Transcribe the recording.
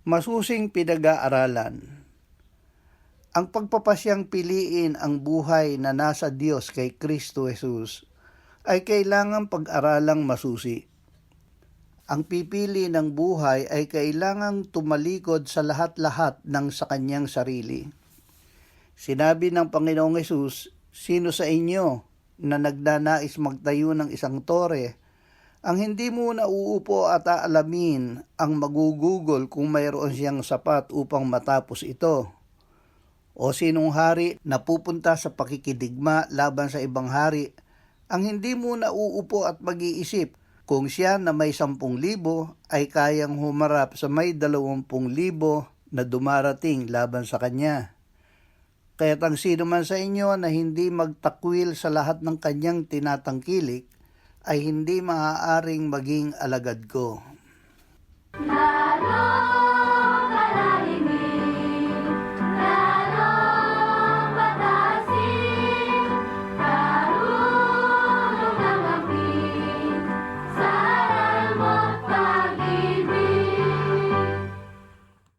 Masusing pinag-aaralan. Ang pagpapasyang piliin ang buhay na nasa Diyos kay Kristo Jesus ay kailangang pag-aralang masusi. Ang pipili ng buhay ay kailangang tumalikod sa lahat-lahat ng sa kanyang sarili. Sinabi ng Panginoong Hesus, "Sino sa inyo na nagnanais magtayo ng isang tore, ang hindi muna uupo at aalamin ang magugugol kung mayroon siyang sapat upang matapos ito? O sinong hari na pupunta sa pakikidigma laban sa ibang hari, ang hindi muna uupo at mag-iisip kung siya na may 10,000 ay kayang humarap sa may 20,000 na dumarating laban sa kanya? Kaya't ang sino man sa inyo na hindi magtakwil sa lahat ng kanyang tinatangkilik, ay hindi maaaring maging alagad ko." La, la.